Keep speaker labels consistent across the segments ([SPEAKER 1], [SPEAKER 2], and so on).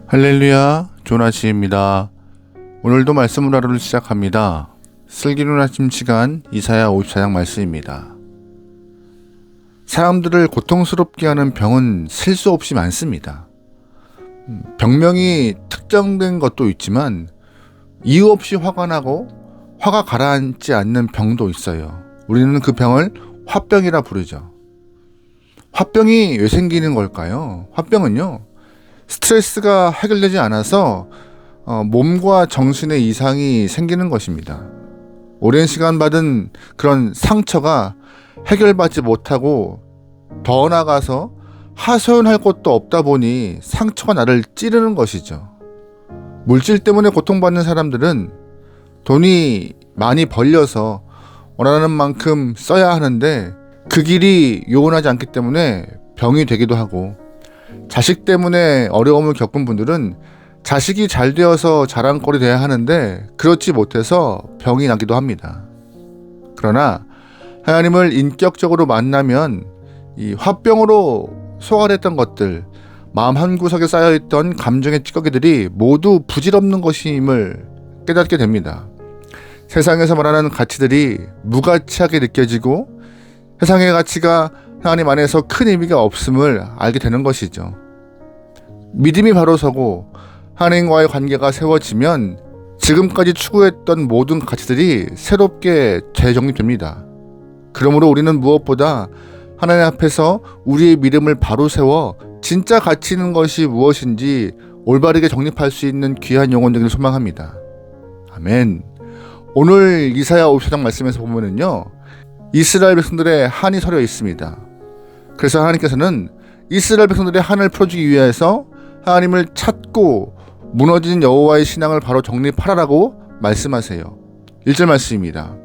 [SPEAKER 1] 할렐루야, 조나시입니다. 오늘도 말씀을 하루를 시작합니다. 슬기로운 아침 시간 이사야 54장 말씀입니다. 사람들을 고통스럽게 하는 병은 셀 수 없이 많습니다. 병명이 특정된 것도 있지만 이유 없이 화가 나고 화가 가라앉지 않는 병도 있어요. 우리는 그 병을 화병이라 부르죠. 화병이 왜 생기는 걸까요? 화병은요, 스트레스가 해결되지 않아서 몸과 정신의 이상이 생기는 것입니다. 오랜 시간 받은 그런 상처가 해결받지 못하고 더 나아가서 하소연할 곳도 없다 보니 상처가 나를 찌르는 것이죠. 물질 때문에 고통받는 사람들은 돈이 많이 벌려서 원하는 만큼 써야 하는데 그 길이 요원하지 않기 때문에 병이 되기도 하고, 자식 때문에 어려움을 겪은 분들은 자식이 잘 되어서 자랑거리 돼야 하는데 그렇지 못해서 병이 나기도 합니다. 그러나 하나님을 인격적으로 만나면 이 화병으로 소화했던 것들, 마음 한구석에 쌓여있던 감정의 찌꺼기들이 모두 부질없는 것임을 깨닫게 됩니다. 세상에서 말하는 가치들이 무가치하게 느껴지고 세상의 가치가 하나님 안에서 큰 의미가 없음을 알게 되는 것이죠. 믿음이 바로 서고 하나님과의 관계가 세워지면 지금까지 추구했던 모든 가치들이 새롭게 재정립됩니다. 그러므로 우리는 무엇보다 하나님 앞에서 우리의 믿음을 바로 세워 진짜 가치 있는 것이 무엇인지 올바르게 정립할 수 있는 귀한 영혼 되기를 소망합니다. 아멘. 오늘 이사야 54장 말씀에서 보면은요, 이스라엘 백성들의 한이 서려 있습니다. 그래서 하나님께서는 이스라엘 백성들의 한을 풀어주기 위해서 하나님을 찾고 무너진 여호와의 신앙을 바로 정립하라고 말씀하세요. 1절 말씀입니다.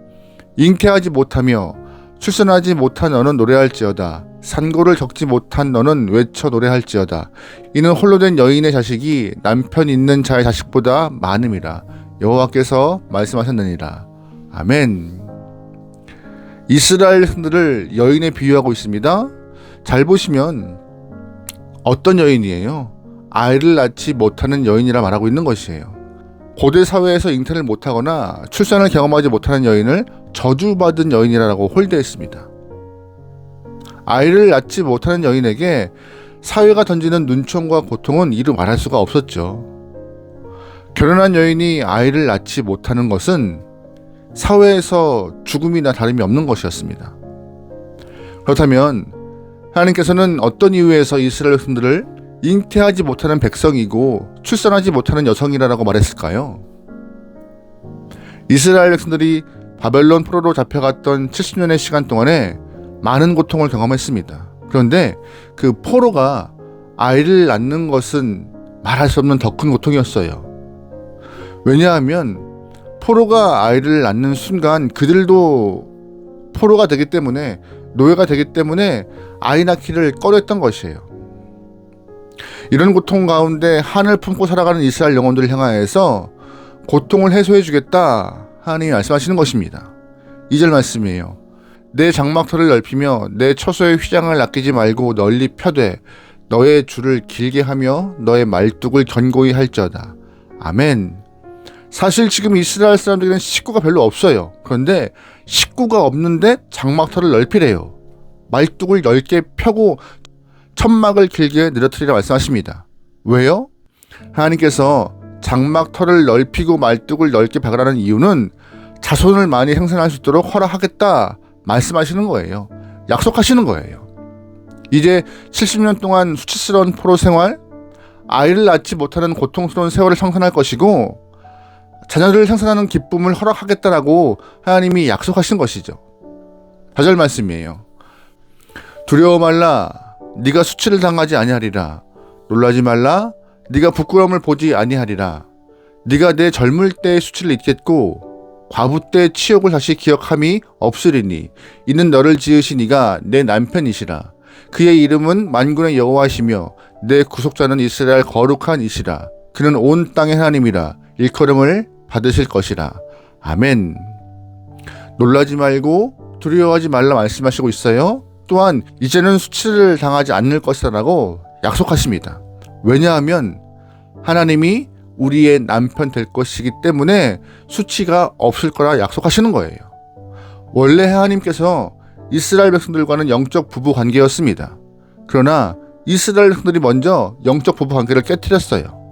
[SPEAKER 1] 잉태하지 못하며 출산하지 못한 너는 노래할지어다. 산고를 겪지 못한 너는 외쳐 노래할지어다. 이는 홀로 된 여인의 자식이 남편 있는 자의 자식보다 많음이라. 여호와께서 말씀하셨느니라. 아멘. 이스라엘 백성들을 여인에 비유하고 있습니다. 잘 보시면 어떤 여인이에요? 아이를 낳지 못하는 여인이라 말하고 있는 것이에요. 고대 사회에서 잉태를 못하거나 출산을 경험하지 못하는 여인을 저주받은 여인이라고 홀대했습니다. 아이를 낳지 못하는 여인에게 사회가 던지는 눈총과 고통은 이루 말할 수가 없었죠. 결혼한 여인이 아이를 낳지 못하는 것은 사회에서 죽음이나 다름이 없는 것이었습니다. 그렇다면 하나님께서는 어떤 이유에서 이스라엘 백성들을 잉태하지 못하는 백성이고 출산하지 못하는 여성이라고 말했을까요? 이스라엘 백성들이 바벨론 포로로 잡혀갔던 70년의 시간 동안에 많은 고통을 경험했습니다. 그런데 그 포로가 아이를 낳는 것은 말할 수 없는 더 큰 고통이었어요. 왜냐하면 포로가 아이를 낳는 순간 그들도 포로가 되기 때문에, 노예가 되기 때문에 아이 낳기를 꺼려했던 것이에요. 이런 고통 가운데 한을 품고 살아가는 이스라엘 영혼들을 향하여서 고통을 해소해 주겠다 하나님이 말씀하시는 것입니다. 2절 말씀이에요. 내 장막터를 넓히며 내 처소의 휘장을 아끼지 말고 널리 펴되 너의 줄을 길게 하며 너의 말뚝을 견고히 할지어다. 아멘. 사실 지금 이스라엘 사람들에게는 식구가 별로 없어요. 그런데 식구가 없는데 장막터를 넓히래요. 말뚝을 넓게 펴고 천막을 길게 늘어뜨리라 말씀하십니다. 왜요? 하나님께서 장막터를 넓히고 말뚝을 넓게 박으라는 이유는 자손을 많이 생산할 수 있도록 허락하겠다 말씀하시는 거예요. 약속하시는 거예요. 이제 70년 동안 수치스러운 포로 생활, 아이를 낳지 못하는 고통스러운 세월을 청산할 것이고 자녀들을 생산하는 기쁨을 허락하겠다라고 하나님이 약속하신 것이죠. 4절 말씀이에요. 두려워 말라. 네가 수치를 당하지 아니하리라. 놀라지 말라. 네가 부끄러움을 보지 아니하리라. 네가 내 젊을 때의 수치를 잊겠고 과부 때의 치욕을 다시 기억함이 없으리니 이는 너를 지으신 이가 내 남편이시라. 그의 이름은 만군의 여호와시며 내 구속자는 이스라엘 거룩한 이시라. 그는 온 땅의 하나님이라. 일컬음을 받으실 것이라. 아멘. 놀라지 말고 두려워하지 말라 말씀하시고 있어요. 또한 이제는 수치를 당하지 않을 것이라고 약속하십니다. 왜냐하면 하나님이 우리의 남편 될 것이기 때문에 수치가 없을 거라 약속하시는 거예요. 원래 하나님께서 이스라엘 백성들과는 영적 부부 관계였습니다. 그러나 이스라엘 백성들이 먼저 영적 부부 관계를 깨뜨렸어요.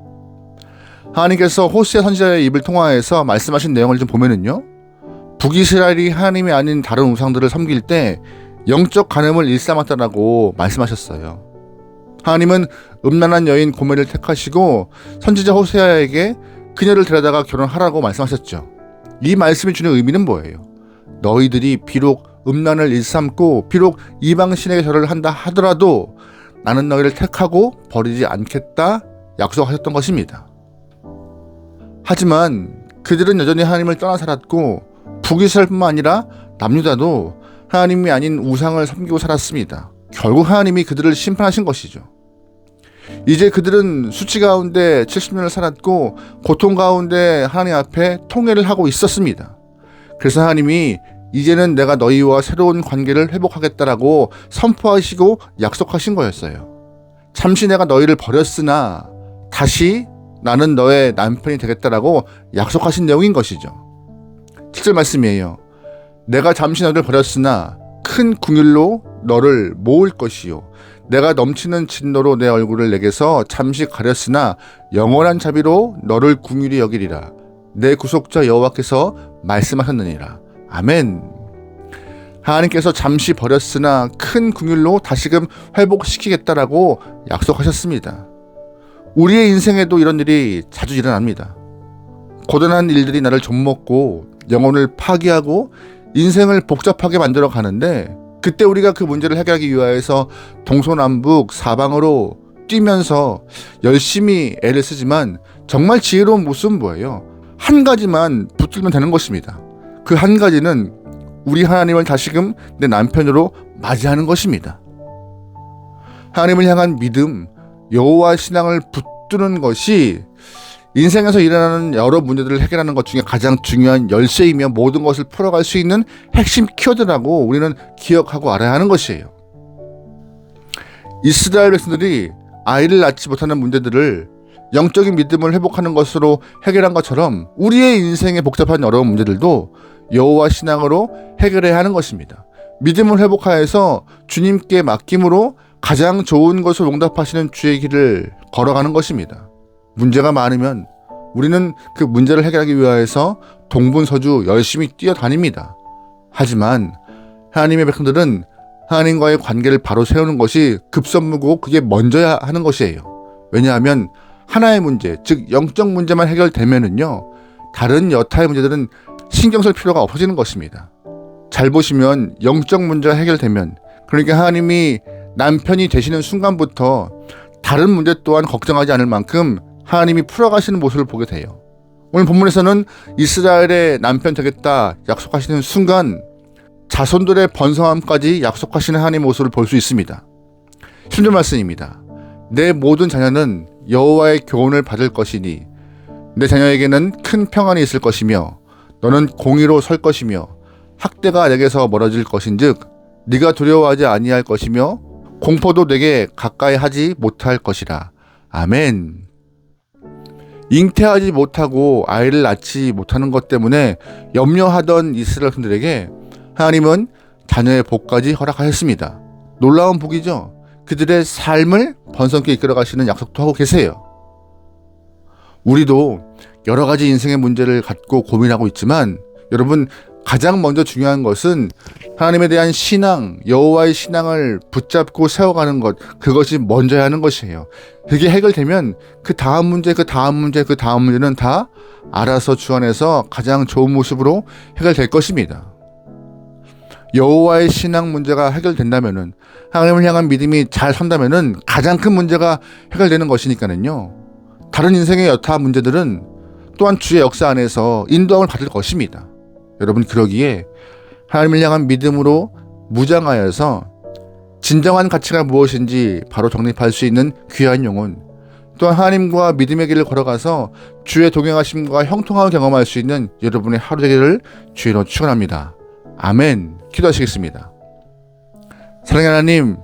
[SPEAKER 1] 하나님께서 호세아 선지자의 입을 통하여서 말씀하신 내용을 좀 보면은요, 북이스라엘이 하나님이 아닌 다른 우상들을 섬길 때 영적 간음을 일삼았다라고 말씀하셨어요. 하나님은 음란한 여인 고멜을 택하시고 선지자 호세아에게 그녀를 데려다가 결혼하라고 말씀하셨죠. 이 말씀이 주는 의미는 뭐예요? 너희들이 비록 음란을 일삼고 비록 이방신에게 절을 한다 하더라도 나는 너희를 택하고 버리지 않겠다 약속하셨던 것입니다. 하지만 그들은 여전히 하나님을 떠나 살았고 북이스라엘뿐만 아니라 남유다도 하나님이 아닌 우상을 섬기고 살았습니다. 결국 하나님이 그들을 심판하신 것이죠. 이제 그들은 수치 가운데 70년을 살았고 고통 가운데 하나님 앞에 통회를 하고 있었습니다. 그래서 하나님이 이제는 내가 너희와 새로운 관계를 회복하겠다라고 선포하시고 약속하신 거였어요. 잠시 내가 너희를 버렸으나 다시 나는 너의 남편이 되겠다라고 약속하신 내용인 것이죠. 7절 말씀이에요. 내가 잠시 너를 버렸으나 큰 긍휼로 너를 모을 것이요 내가 넘치는 진노로 내 얼굴을 내게서 잠시 가렸으나 영원한 자비로 너를 긍휼히 여기리라. 내 구속자 여호와께서 말씀하셨느니라. 아멘. 하나님께서 잠시 버렸으나 큰 긍휼로 다시금 회복시키겠다라고 약속하셨습니다. 우리의 인생에도 이런 일이 자주 일어납니다. 고단한 일들이 나를 좀먹고 영혼을 파괴하고 인생을 복잡하게 만들어 가는데 그때 우리가 그 문제를 해결하기 위하여서 동서남북 사방으로 뛰면서 열심히 애를 쓰지만 정말 지혜로운 모습은 뭐예요? 한 가지만 붙들면 되는 것입니다. 그 한 가지는 우리 하나님을 다시금 내 남편으로 맞이하는 것입니다. 하나님을 향한 믿음, 여호와 신앙을 붙드는 것이 인생에서 일어나는 여러 문제들을 해결하는 것 중에 가장 중요한 열쇠이며 모든 것을 풀어갈 수 있는 핵심 키워드라고 우리는 기억하고 알아야 하는 것이에요. 이스라엘 백성들이 아이를 낳지 못하는 문제들을 영적인 믿음을 회복하는 것으로 해결한 것처럼 우리의 인생의 복잡한 어려운 문제들도 여호와 신앙으로 해결해야 하는 것입니다. 믿음을 회복하여서 주님께 맡김으로 가장 좋은 것을 응답하시는 주의 길을 걸어가는 것입니다. 문제가 많으면 우리는 그 문제를 해결하기 위하여서 동분서주 열심히 뛰어다닙니다. 하지만 하나님의 백성들은 하나님과의 관계를 바로 세우는 것이 급선무고 그게 먼저야 하는 것이에요. 왜냐하면 하나의 문제, 즉 영적 문제만 해결되면은요, 다른 여타의 문제들은 신경 쓸 필요가 없어지는 것입니다. 잘 보시면 영적 문제가 해결되면, 그러니까 하나님이 남편이 되시는 순간부터 다른 문제 또한 걱정하지 않을 만큼 하나님이 풀어가시는 모습을 보게 돼요. 오늘 본문에서는 이스라엘의 남편 되겠다 약속하시는 순간 자손들의 번성함까지 약속하시는 하나님의 모습을 볼 수 있습니다. 10절 말씀입니다. 내 모든 자녀는 여호와의 교훈을 받을 것이니 내 자녀에게는 큰 평안이 있을 것이며 너는 공의로 설 것이며 학대가 내게서 멀어질 것인즉 네가 두려워하지 아니할 것이며 공포도 내게 가까이 하지 못할 것이라. 아멘. 잉태하지 못하고 아이를 낳지 못하는 것 때문에 염려하던 이스라엘 백성들에게 하나님은 자녀의 복까지 허락하셨습니다. 놀라운 복이죠. 그들의 삶을 번성케 이끌어 가시는 약속도 하고 계세요. 우리도 여러 가지 인생의 문제를 갖고 고민하고 있지만 여러분, 가장 먼저 중요한 것은 하나님에 대한 신앙, 여호와의 신앙을 붙잡고 세워가는 것, 그것이 먼저야 하는 것이에요. 그게 해결되면 그 다음 문제, 그 다음 문제, 그 다음 문제는 다 알아서 주 안에서 가장 좋은 모습으로 해결될 것입니다. 여호와의 신앙 문제가 해결된다면은, 하나님을 향한 믿음이 잘 선다면은 가장 큰 문제가 해결되는 것이니까는요. 다른 인생의 여타 문제들은 또한 주의 역사 안에서 인도함을 받을 것입니다. 여러분, 그러기에 하나님을 향한 믿음으로 무장하여서 진정한 가치가 무엇인지 바로 정립할 수 있는 귀한 영혼, 또한 하나님과 믿음의 길을 걸어가서 주의 동행하심과 형통함을 경험할 수 있는 여러분의 하루 되기를 주의로 축원합니다. 아멘. 기도하시겠습니다. 사랑하는 하나님,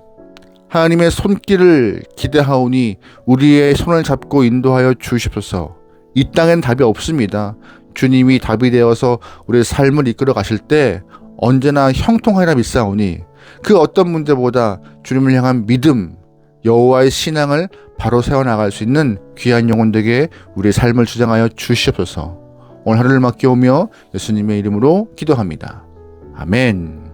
[SPEAKER 1] 하나님의 손길을 기대하오니 우리의 손을 잡고 인도하여 주시옵소서. 이 땅엔 답이 없습니다. 주님이 답이 되어서 우리의 삶을 이끌어 가실 때 언제나 형통하리라 믿사오니 그 어떤 문제보다 주님을 향한 믿음, 여호와의 신앙을 바로 세워나갈 수 있는 귀한 영혼들에게 우리의 삶을 주장하여 주시옵소서. 오늘 하루를 맡겨오며 예수님의 이름으로 기도합니다. 아멘.